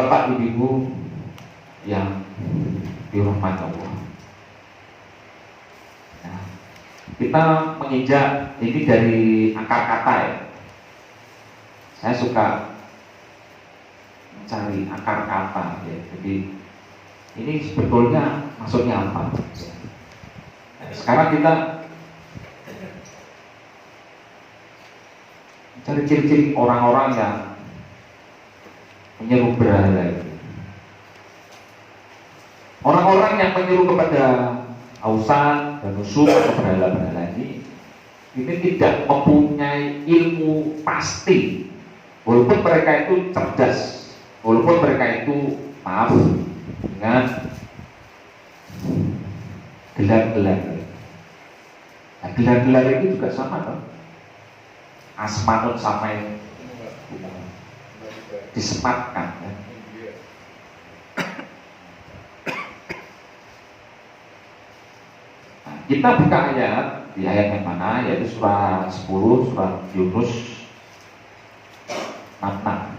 Bapak-bapak, ibu-ibu yang dirahmati Allah. Nah, kita menginjak ini dari akar kata ya. Saya suka mencari akar kata ya. Jadi ini sebetulnya maksudnya apa? Nah, sekarang kita cari ciri-ciri orang-orang yang menyeru berhala itu. Orang-orang yang menyeru kepada ausan dan nusuk atau berhala-berhala ini tidak mempunyai ilmu pasti. Walaupun mereka itu cerdas, walaupun mereka itu maaf dengan gelar-gelar. Nah, gelar-gelar itu juga sama kan? Asmanul samai disematkan ya. Nah, kita buka ayat di ayat yang mana, yaitu surah 10 surah Yunus 6.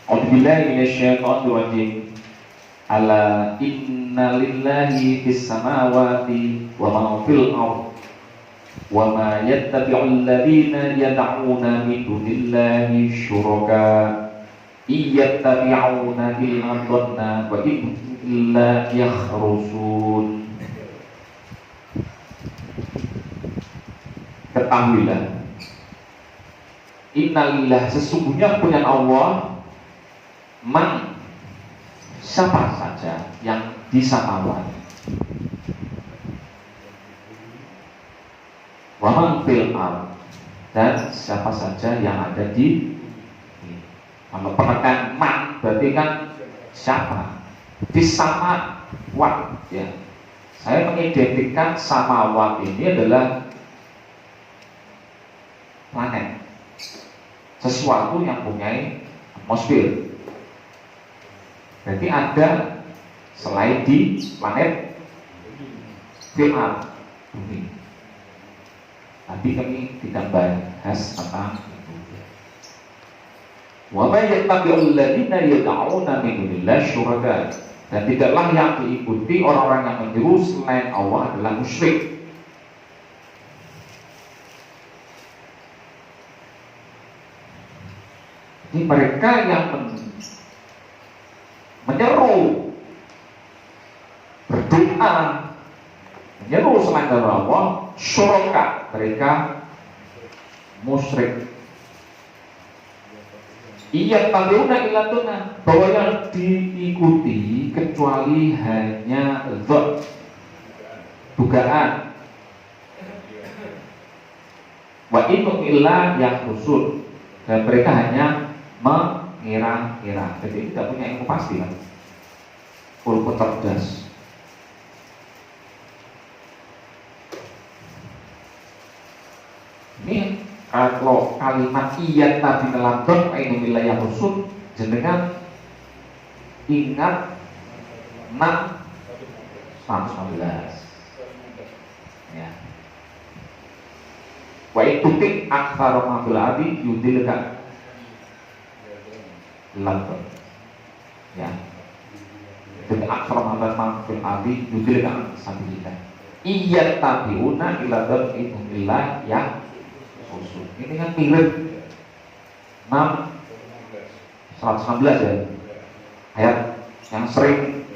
A'udzubillahi minasyaitonir rajim. Ala inna lillahi fis samawati wa ma fil ardh wa ma yattabi'ul ladzina yad'una min dunillahi syuraka iyattabi'una illa dhanna wa illa yakhrusun. Ketahuilah, innalillah, sesungguhnya punya Allah, man, siapa saja yang di samawat, wa man fil ardh, dan siapa saja yang ada di. Kalau penekan man berarti kan siapa di samawat ya. Saya mengidentikan samawat ini adalah planet, sesuatu yang punya atmosfer. Berarti ada selain di planet Mars, bumi. Tapi kami tidak bahas tentang itu. Wa ma yattabi'ul ladzina yad'una min dunillahi syuraka, dan tidaklah yang diikuti orang-orang yang menyeru selain Allah adalah musyrik. Ini mereka yang menyeru, berdoa, menyeru selain dari Allah, syuraka, mereka musyrik. Iya tabiuna ilatuna, bahwa yang diikuti kecuali hanya dugaan. Wa itu illa yang khusus, dan mereka hanya mengira-ngira. Jadi tidak punya ilmu pasti kan, walaupun cerdas. Ini kalau kalimat iya tabi neladon ainu wilayah khusus, jenengan ingat 6:115 ya. Wa itutik aktsara ma fil ardi yudilka ladon ya. Jadi aktsara ma fil ardi yudilka sabilillah. Iya tabiuna iladon itu ilah yang khusus. Ini kan mirip 6:116 ya, ayat yang sering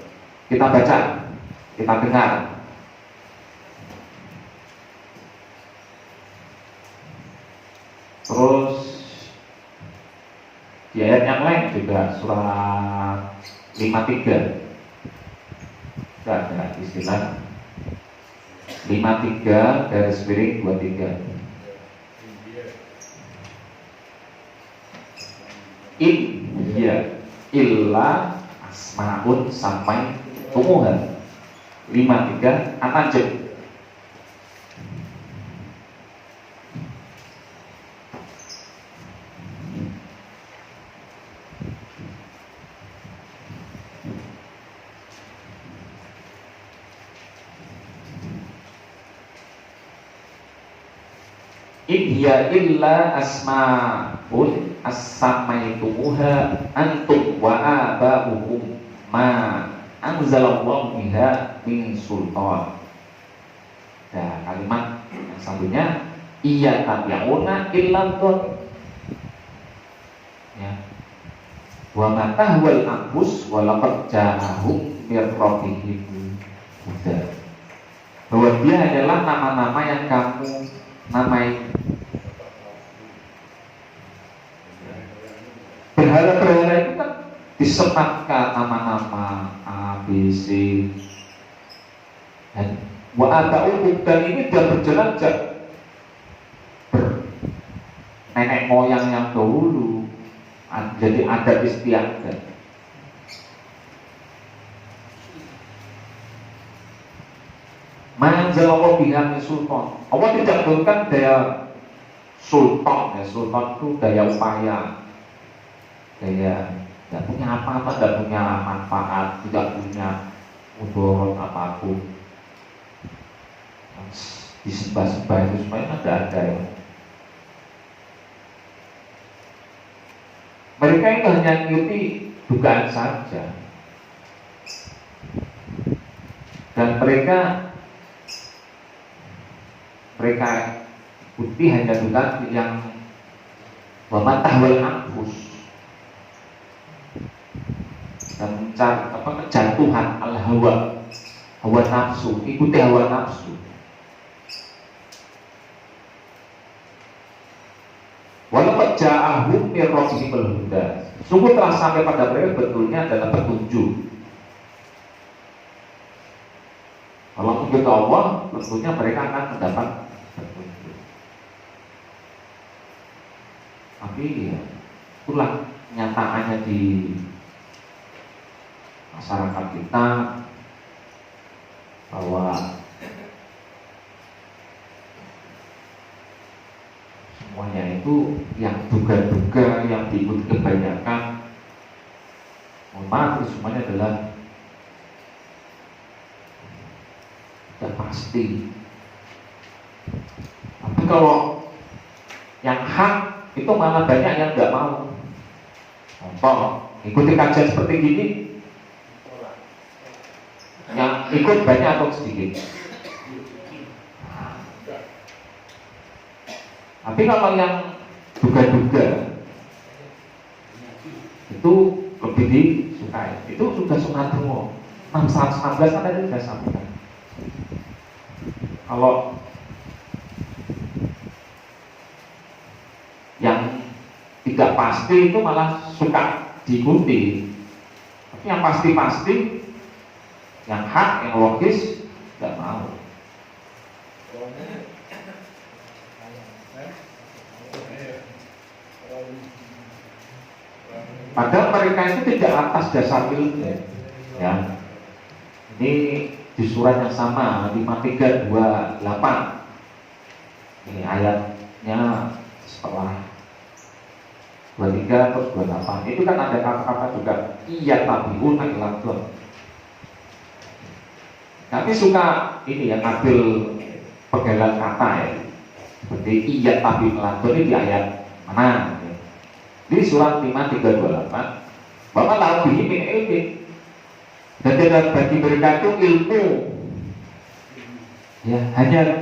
kita baca, kita dengar. Terus di ayat yang lain juga surat 53 ada istilah 53 garis miring 23. Iya illa asmaun sampai tumuhan 53 anajib. In hiya illa asma'un as-samaitumuha antum wa aba'ukum ma anzalallahu biha min sultan. Nah, kalimat yang selanjutnya iya tabi'una illa dhon. Ya. Wa ma tahwal anfus wa laqad ja'ahum mir rabbihim huda. Bahwa dia adalah nama-nama yang kamu namai. Berhala-berhala itu kan disematkan nama-nama A, B, C, dan wa ata'ukum, dan ini sudah berjalan nenek moyang yang dahulu. Jadi adat istiadat. Manjalallahu biha min sultan. Allah tidak turunkan daya sultan. Ya, sultan itu daya upaya, daya tidak punya apa-apa, tidak punya manfaat, tidak punya mudarat apapun. Disembah-sembah itu semuanya tidak ada ya. Mereka itu hanya mengikuti dugaan saja, dan mereka ikuti hanya dugaan yang mematahwal anfus dan mencari kejatuhan al hawa nafsu, ikuti hawa nafsu. Walau ja'ahum mir rabbihimul huda, sungguh telah sampai pada mereka betulnya adalah petunjuk. Kalau mengikuti Allah, tentunya mereka akan mendapat petunjuk. Tapi ya, itulah kenyataannya di masyarakat kita, bahwa semuanya itu yang duga-duga, yang diikuti kebanyakan, mohon maaf, itu semuanya adalah tidak pasti. Tapi kalau yang hak itu malah banyak yang nggak mau. Contoh, ikuti kajian seperti gini, yang ikut banyak atau sedikit? Tapi kalau yang duga-duga itu lebih disukai. Itu sudah sunat semua. 616 kan tadi sudah sampaikan. Kalau yang tidak pasti itu malah suka diikuti. Tapi yang pasti-pasti, yang hak, yang logis, tidak mau. Padahal mereka itu tidak atas dasar ilmu. Ya. Ini di surat yang sama 5328. Ini ayatnya setelah 23 terus 28. Itu kan ada kata-kata juga iya tabiun ila. Tapi suka ini ya, ngambil pegangan kata ya. Seperti iya tabiun ila ini di ayat mana? Di surat 5328, bahwa lalu min ilmi, dan tidak bagi mereka itu ilmu, ya hanya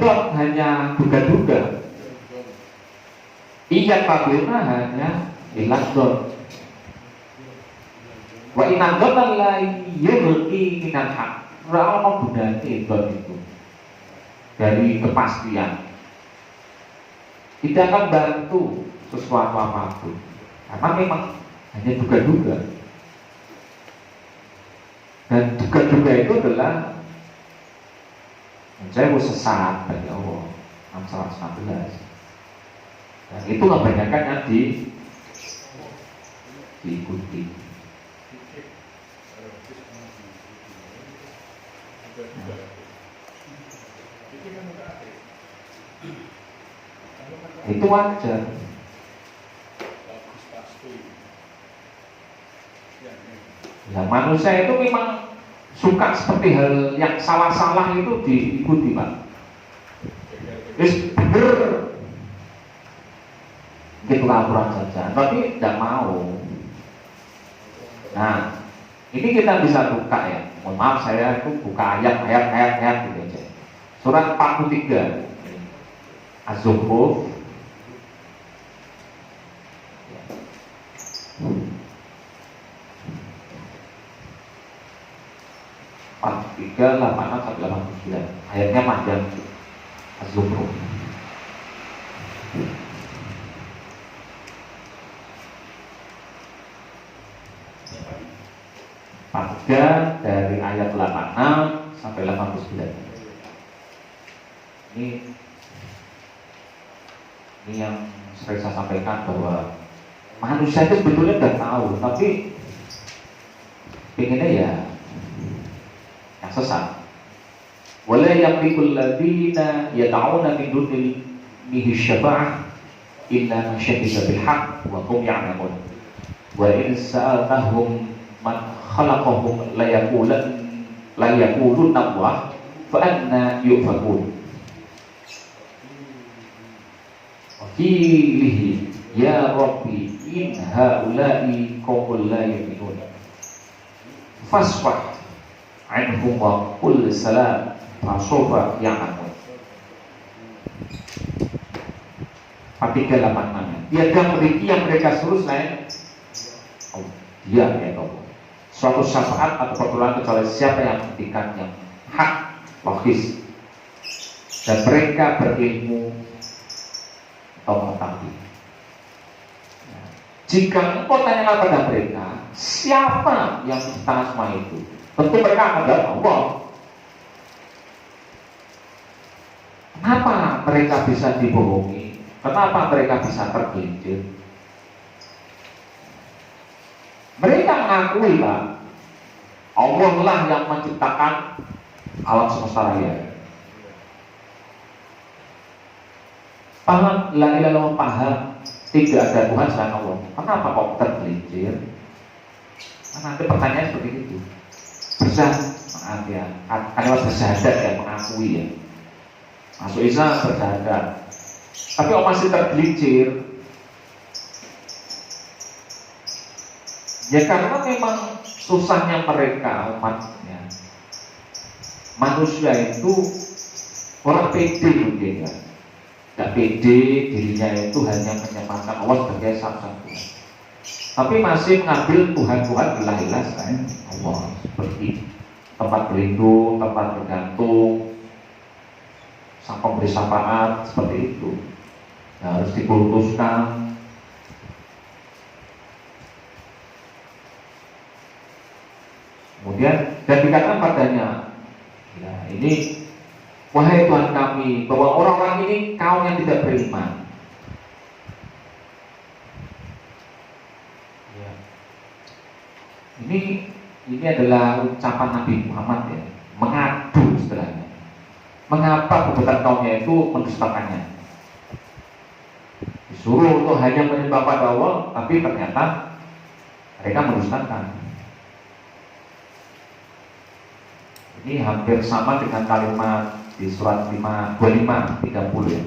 duga-duga. Iya kabirna hanya iladon. Wa inadon alai yurki minan hak. Ra'al gunanya itu dari kepastian. Tidak akan bantu sesuatu apapun. Karena memang hanya duga-duga. Dan duga-duga itu adalah saya sesat bagi Allah. 616. Dan itu kebanyakan yang diikuti. Itu wajar. Ya, manusia itu memang suka seperti hal yang salah-salah itu diikuti, Pak. Terus bener sedikit laporan saja, tapi tidak mau. Nah, ini kita bisa buka ya. Mohon maaf, saya itu buka ayat gitu aja. Surat 43 Az-Zukhruf. Empat tiga 86 sampai 89 ayatnya panjang. Az-Zukhruf. Pada dari ayat 86 sampai 89. Ini yang sering saya sampaikan bahwa manusia itu sebetulnya udah tahu, tapi pengennya ya yang sesat. Wala yamlikul ladzina yad'una min dunihi syafa'ah illa man syahida bil haqq wa hum ya'lamun. Wa in sa'altahum man khalaqahum la yaqulun Allah fa anna yufakun. Wakilihi ya Rabbi in haula'i qaumul la yu'minun fasfah anhum wa qul salam fasawfa ya'lamun. 386. Tiada memiliki yang mereka suruh selain dia ya Allah. Suatu syafaat atau pertolongan kecuali siapa yang memberikan yang hak logis dan mereka berilmu atau mengetahui. Jika engkau tanyakan pada mereka siapa yang menciptakan semua itu, tentu mereka akan bilang Allah. Kenapa mereka bisa dibohongi? Kenapa mereka bisa tergelincir? Mereka mengakui lah Allah lah yang menciptakan alam semesta raya. Paham? La ilaha illallah, paham tidak ada Tuhan selain Allah. Kenapa kok tergelincir? Nanti pertanyaan seperti itu. Maaf ya, kalimat bersyahadat ya, mengakui ya. Masuk Islam bersyahadat, tapi kok masih tergelincir? Ya karena memang susahnya mereka umatnya. Manusia itu orang pede mungkin ya. Gak pede dirinya itu hanya menyembahkan Allah sebagai satu-satunya, tapi masih mengambil Tuhan-Tuhan ilah-ilah selain Allah, seperti tempat berlindung, tempat bergantung, sang pemberi syafaat, seperti itu. Nah, harus dikultuskan. Kemudian dan dikatakan padanya, ya ini wahai Tuhan kami, bahwa orang-orang ini kaum yang tidak beriman. Ya. Ini adalah ucapan Nabi Muhammad ya, mengadu istilahnya. Mengapa perbuatan kaumnya itu mendustakannya? Disuruh untuk hanya menyembah pada Allah, tapi ternyata mereka mendustakan. Ini hampir sama dengan kalimat di surat 25, 30 ya.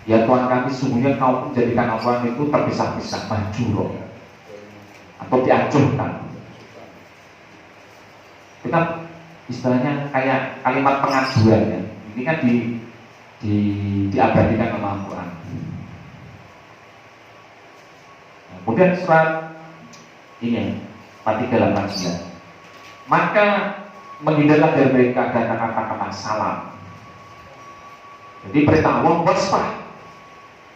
Ya Tuhan kami, sungguhnya kau menjadikan orang itu terpisah-pisah, mahjur atau diacuhkan. Kita istilahnya kayak kalimat pengaduan ya. Ini kan diabadikan dalam Al-Quran. Kemudian surat ini 4389. Maka menghindarlah dari mereka dan kata-kata salam. Jadi perintah Allah wasfah,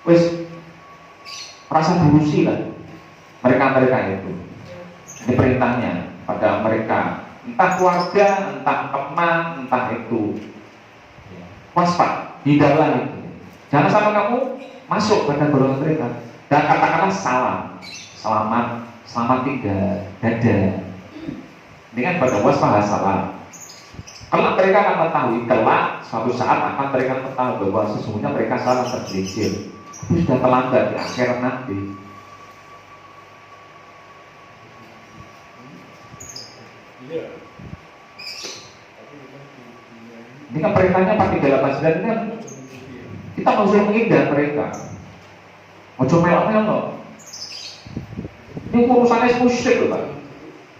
wes rasa berusi lah mereka itu. Ini perintahnya pada mereka, entah keluarga, entah teman, entah itu. Wasfah, hindarlah itu. Jangan sampai kamu masuk pada golongan mereka. Dan katakanlah salam, selamat tinggal, dadah. Ini kan pada wasfah salam. Kelak mereka akan mengetahui, kelak suatu saat akan mereka mengetahui bahwa sesungguhnya mereka salah tergelincir. Itu sudah terlambat di akhirat nanti. Ini kan perintahnya 4389 ini kan kita harus menghindar mereka. Ojo melok-melok. Ini urusannya musyrik loh Pak.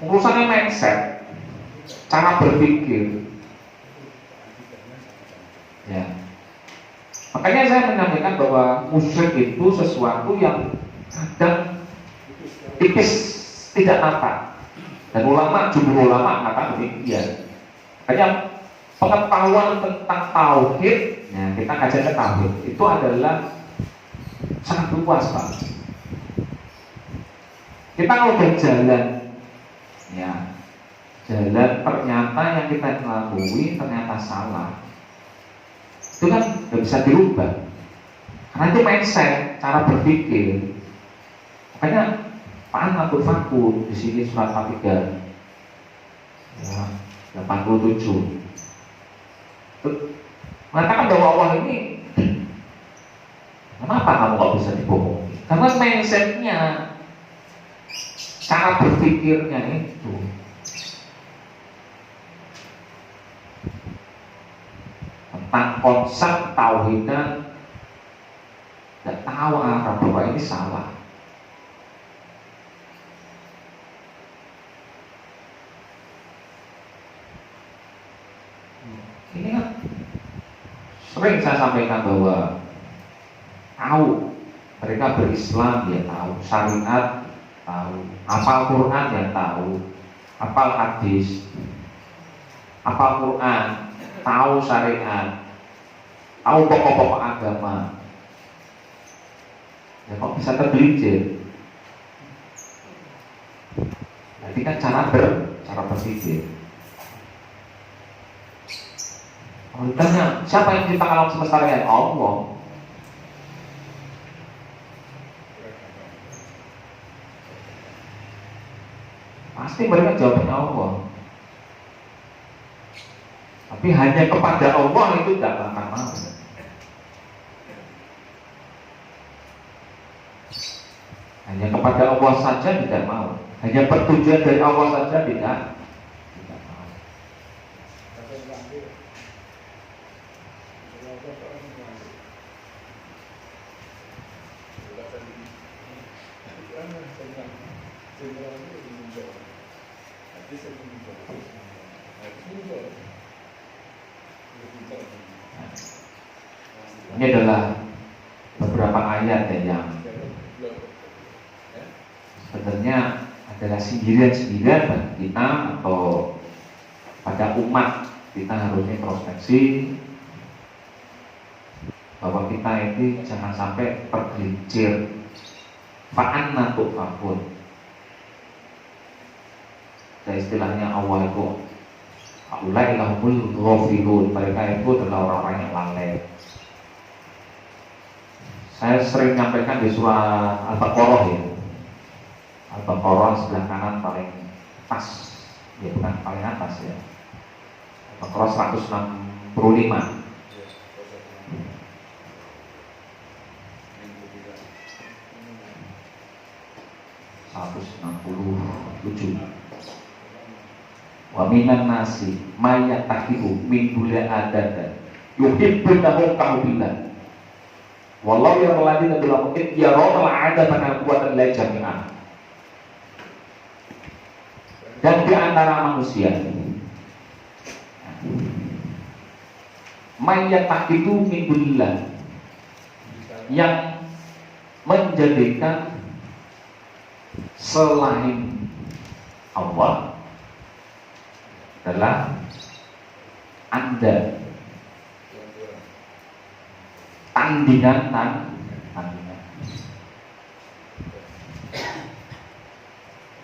Urusannya mindset, cara berpikir. Ya. Makanya saya menyampaikan bahwa musyrik itu sesuatu yang kadang tipis tidak nampak. Dan jumhur ulama mengatakan demikian. Makanya pengetahuan tentang tauhid, ya, kita kajian ke tauhid itu adalah sangat luas Pak. Kita kalau berjalan, ya, jalan ternyata yang kita lalui ternyata salah, itu kan nggak bisa dirubah. Karena itu mindset, cara berpikir. Makanya Pak Faku di sini surat 3 ya, 87 mengatakan bahwa Allah ini, kenapa kamu kok bisa dibohongi? Karena mindsetnya, cara berpikirnya itu. Tentang konsep tauhidnya tidak tahu arah bahwa ini salah. Ini kan sering saya sampaikan bahwa tahu mereka berislam, dia tahu syariat, tahu hafal Quran, dia tahu hafal hadis, hafal Quran, tahu syariat, tahu pokok-pokok agama. Ya kok bisa tergelincir? Jadi kan cara berpikir. Kalau ditanya, siapa yang menciptakan alam semesta raya? Allah. Pasti mereka jawabnya Allah. Tapi hanya kepada Allah itu tidak akan mau. Hanya kepada Allah saja tidak mau. Hanya pertujuan dari Allah saja tidak mau. Ini adalah beberapa ayat yang sebenarnya adalah sindiran-sindiran bagi kita atau pada umat. Kita harus introspeksi bahwa kita ini jangan sampai tergelincir. Fa'anna tu'fakun. Dan istilahnya Allah itu Ulaikahumul ghafilun. Mereka itu adalah orang-orang yang lalai. Saya sering menyampaikan di surah Al-Baqarah ya. Al-Baqarah sebelah kanan paling atas, ya bukan paling atas ya. Al-Baqarah 165. Wa minan nasi mayyatakihu min dula adada yuhibbunahum kahubbillah wallahu yarladina bil mungkin yarawna adabana quwatan la jami'an. Dan di antara manusia mayyatakihu min dula yang menjadikan selain Allah adalah Anda tandingan.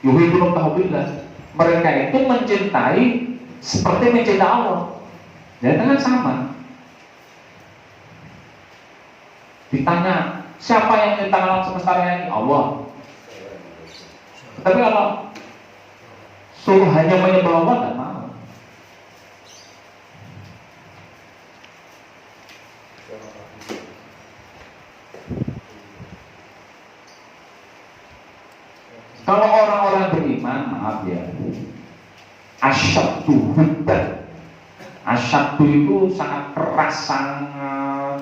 Yuhibbunahum kahubbillah. Mereka itu mencintai seperti mencintai Allah. Dan dengan sama. Ditanya, siapa yang menciptakan alam semesta ini? Allah. Tapi kalau suruh hanya menyembah Allah, tidak mau. Kalau orang-orang beriman, maaf ya, asyaddu hubban. Asyaddu itu sangat keras, sangat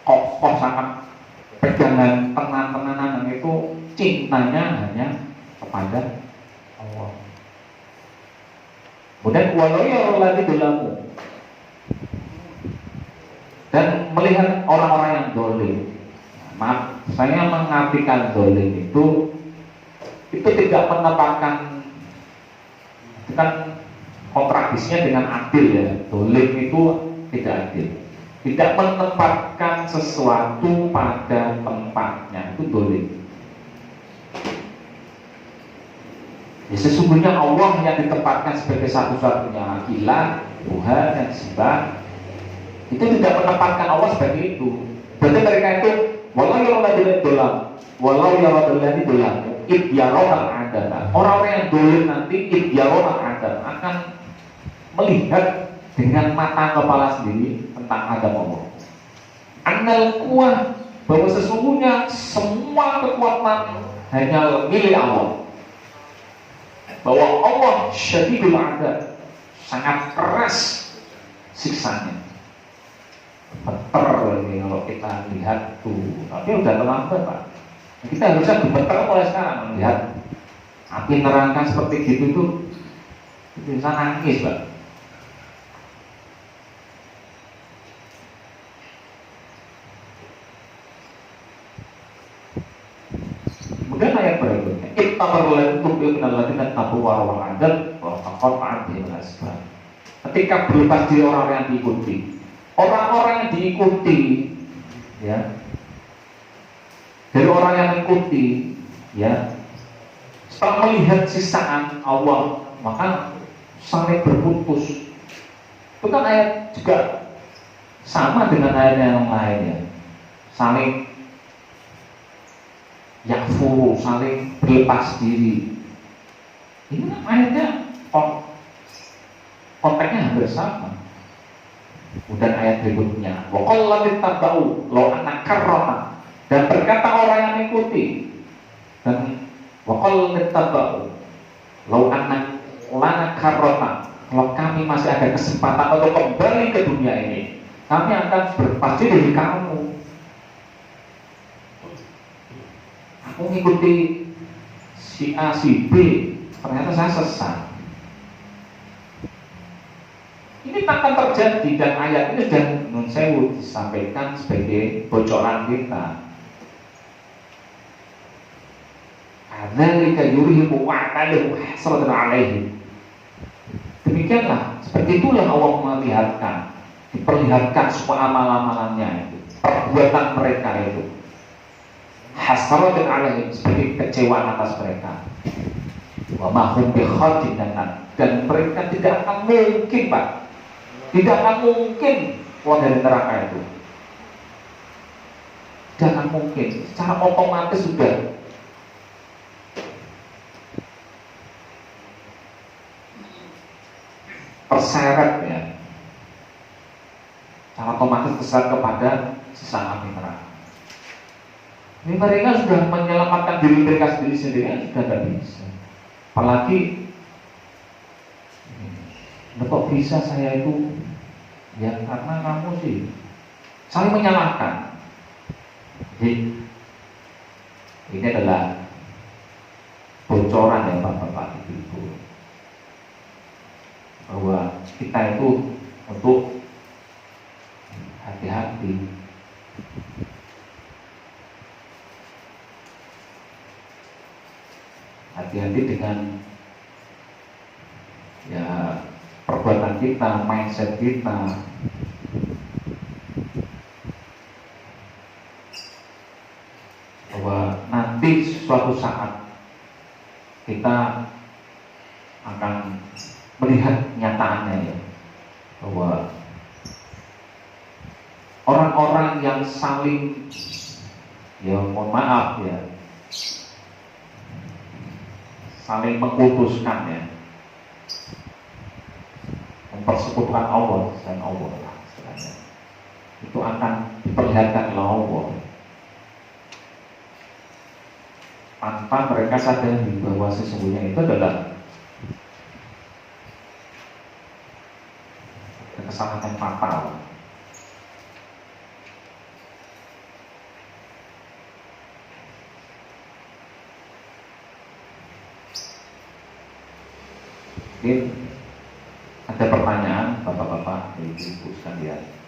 kokoh, sangat dengan tenan-tenanan itu cintanya hanya kepada Allah. Kemudian walau yarallati dolamu, dan melihat orang-orang yang dolim. Maaf, saya mengartikan dolim itu tidak menempatkan, itu kan kontradisinya dengan adil ya. Dolim itu tidak adil, tidak menempatkan sesuatu pada tempatnya, itu dolim. Ya, sesungguhnya Allah yang ditempatkan sebagai satu-satunya ilah, Tuhan yang disembah, itu tidak menempatkan Allah sebagai itu. Berarti mereka itu walau yaradul dolam, walau yaradul dolam, idyarohal adata. Orang-orang yang dolim nanti idyarohal adata akan melihat dengan mata kepala sendiri tentang adab Allah. Annal kuah, bahwa sesungguhnya semua kekuatan hanya milik Allah. Bahwa Allah syadidul adab, sangat keras siksanya. Gemeter ini kalau kita lihat tuh, tapi udah terlambat Pak. Kita harusnya gemeter mulai sekarang melihat api neraka seperti gitu tuh, bisa nangis Pak. Kemudian ayat berikutnya, ittabarlantum bi'minalladzina tabu warawal adab wa taqatta'at bihim al-asbab. Ketika berlepas diri orang yang diikuti, orang-orang yang diikuti, ya, dari orang yang mengikuti, ya, setelah melihat sisaan Allah, maka saling berputus. Itu kan ayat juga sama dengan ayat yang lainnya, saling yakfuru, saling berlepas diri. Ini kan ayatnya konteksnya hampir sama. Kemudian ayat berikutnya, wa qallatit tabau law anna karrama, dan berkata orang yang mengikuti, dan wa qallatit tabau law anna lana karrama, kalau kami masih ada kesempatan untuk kembali ke dunia ini, kami akan berlepas diri dari kamu. Aku mengikuti si A, si B, ternyata saya sesat. Ini akan terjadi, dan ayat ini sudah nun sewu disampaikan sebagai bocoran kita. Adzalika yurihimu wa'talahu hasratan alaihi. Demikianlah, seperti itulah Allah memperlihatkan, diperlihatkan semua amal-amalannya itu, perbuatan mereka itu. Hasratan alaihim, sebagai kecewaan atas mereka. Wa ma hum bikhadin, dan mereka tidak akan mungkin Pak, tidak akan mungkin keluar dari neraka itu. Tidak akan mungkin, secara otomatis sudah terseret ya, secara otomatis terseret kepada sisa api neraka. Ini mereka sudah menyelamatkan diri mereka sendiri-sendiri, sudah tidak bisa. Apalagi, kok bisa saya itu? Ya karena kamu sih saling menyalahkan. Jadi ini adalah bocoran ya Bapak-Bapak Ibu, bahwa kita itu untuk hati-hati. Hati-hati dengan ya perbuatan kita, mindset kita. Bahwa nanti suatu saat kita akan melihat nyataannya ya, bahwa orang-orang yang saling, ya mohon maaf ya, saling mengkultuskan ya, mempersekutukan Allah dan Allah lah, itu akan diperlihatkan oleh Allah tanpa mereka sadari bahwa sesungguhnya itu adalah kesalahan yang fatal. Mungkin ada pertanyaan bapak-bapak, ibu-ibu sekalian.